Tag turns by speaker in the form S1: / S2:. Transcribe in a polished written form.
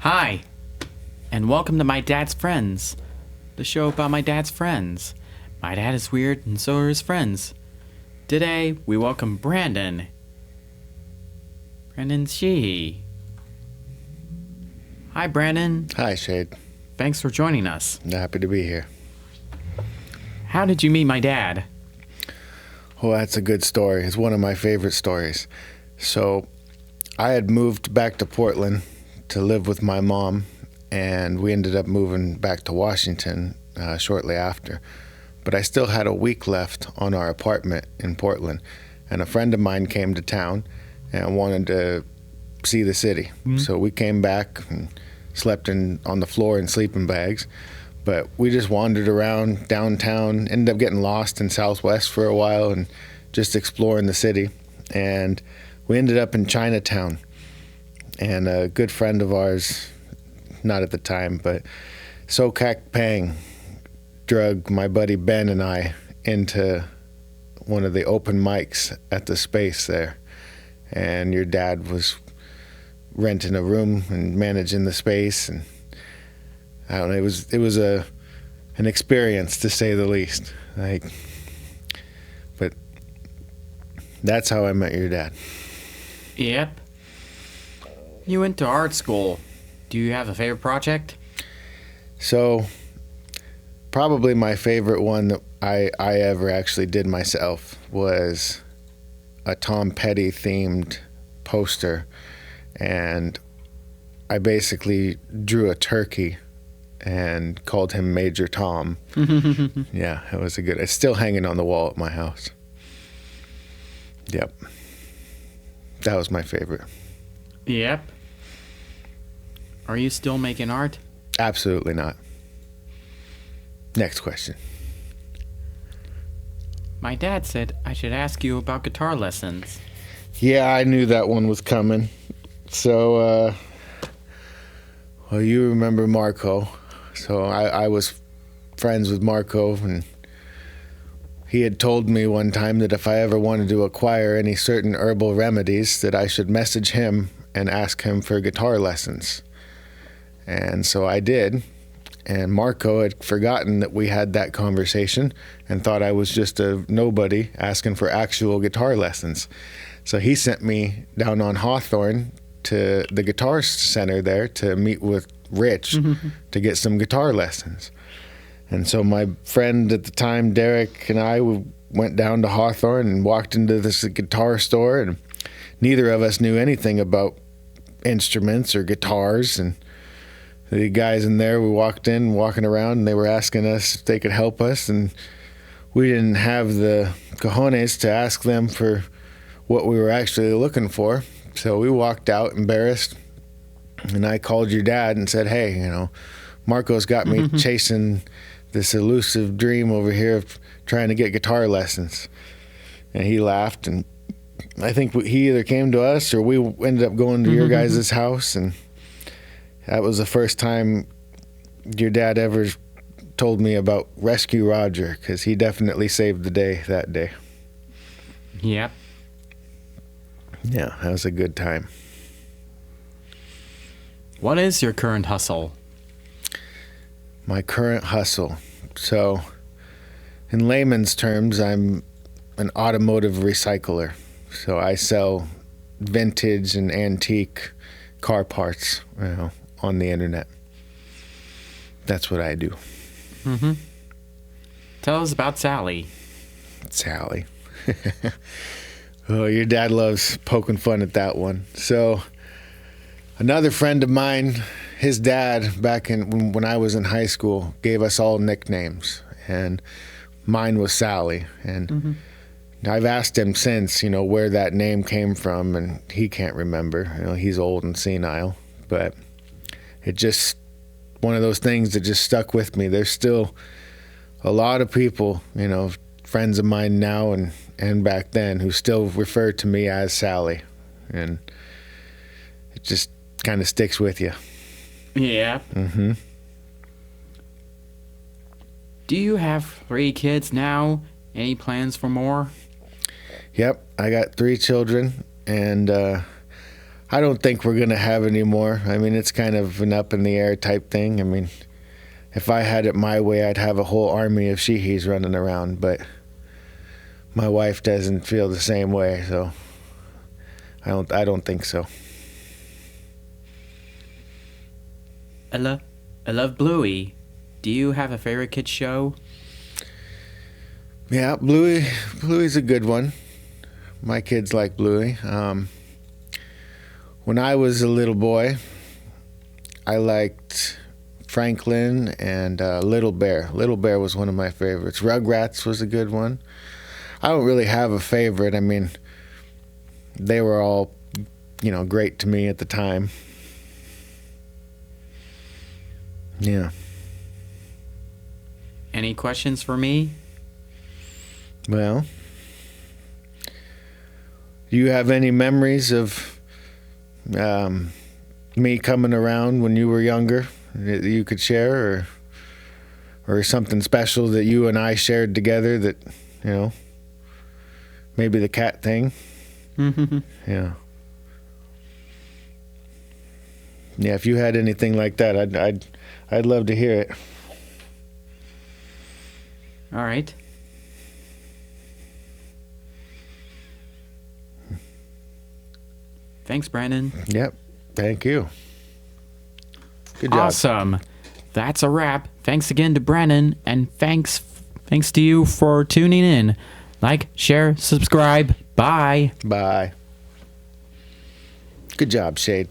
S1: Hi, and welcome to My Dad's Friends, the show about my dad's friends. My dad is weird, and so are his friends. Today, we welcome Brandon. Brandon Sheehy. Hi, Brandon.
S2: Hi, Shade.
S1: Thanks for joining us.
S2: Happy to be here.
S1: How did you meet my dad?
S2: Well, that's a good story. It's one of my favorite stories. So, I had moved back to Portland to live with my mom, and we ended up moving back to Washington shortly after. But I still had a week left on our apartment in Portland, and a friend of mine came to town and wanted to see the city. Mm-hmm. So we came back and slept on the floor in sleeping bags. But we just wandered around downtown, ended up getting lost in Southwest for a while and just exploring the city. And we ended up in Chinatown. And a good friend of ours, not at the time, but Sokak Pang, drug my buddy Ben and I into one of the open mics at the Space there. And your dad was renting a room and managing the Space, and I don't know, it was an experience, to say the least. But that's how I met your dad.
S1: Yep. You went to art school. Do you have a favorite project?
S2: So, probably my favorite one that I ever actually did myself was a Tom Petty themed poster, and I basically drew a turkey and called him Major Tom. Yeah, it was it's still hanging on the wall at my house. Yep. That was my favorite.
S1: Yep. Are you still making art?
S2: Absolutely not. Next question.
S1: My dad said I should ask you about guitar lessons.
S2: Yeah, I knew that one was coming. So, well, you remember Marco. So I was friends with Marco, and he had told me one time that if I ever wanted to acquire any certain herbal remedies, that I should message him and ask him for guitar lessons. And so I did. And Marco had forgotten that we had that conversation and thought I was just a nobody asking for actual guitar lessons. So he sent me down on Hawthorne to the guitar center there to meet with Rich to get some guitar lessons. And so my friend at the time, Derek, and I went down to Hawthorne and walked into this guitar store, and neither of us knew anything about instruments or guitars. And the guys in there, we walking around, and they were asking us if they could help us, and we didn't have the cojones to ask them for what we were actually looking for. So we walked out embarrassed, and I called your dad and said, hey, Marco's got me chasing this elusive dream over here of trying to get guitar lessons. And he laughed, and I think he either came to us or we ended up going to your guys' house, and that was the first time your dad ever told me about Rescue Roger, because he definitely saved the day that day.
S1: Yep.
S2: Yeah, that was a good time.
S1: What is your current hustle?
S2: My current hustle. So, in layman's terms, I'm an automotive recycler. So I sell vintage and antique car parts, on the internet. That's what I do.
S1: Tell us about Sally.
S2: Sally. Oh, your dad loves poking fun at that one. So, another friend of mine, his dad, back when I was in high school, gave us all nicknames, and mine was Sally. And I've asked him since, where that name came from, and he can't remember. He's old and senile, but it just one of those things that just stuck with me. There's still a lot of people, friends of mine now and back then, who still refer to me as Sally, and it just kind of sticks with you.
S1: Yeah. Do you have 3 kids now? Any plans for more?
S2: Yep, I got 3 children, and I don't think we're going to have any more. I mean, it's kind of an up in the air type thing. I mean, if I had it my way, I'd have a whole army of Sheehys running around, but my wife doesn't feel the same way, so I don't think so.
S1: I love Bluey. Do you have a favorite kids show?
S2: Yeah, Bluey's a good one. My kids like Bluey. When I was a little boy, I liked Franklin and Little Bear. Little Bear was one of my favorites. Rugrats was a good one. I don't really have a favorite. I mean, they were all, great to me at the time. Yeah.
S1: Any questions for me?
S2: Well, do you have any memories of me coming around when you were younger that you could share, or something special that you and I shared together that, maybe the cat thing? Yeah. Yeah, if you had anything like that, I'd love to hear it.
S1: All right. Thanks, Brandon.
S2: Yep. Thank you. Good job.
S1: Awesome. That's a wrap. Thanks again to Brandon, and thanks to you for tuning in. Like, share, subscribe. Bye.
S2: Bye. Good job, Shade.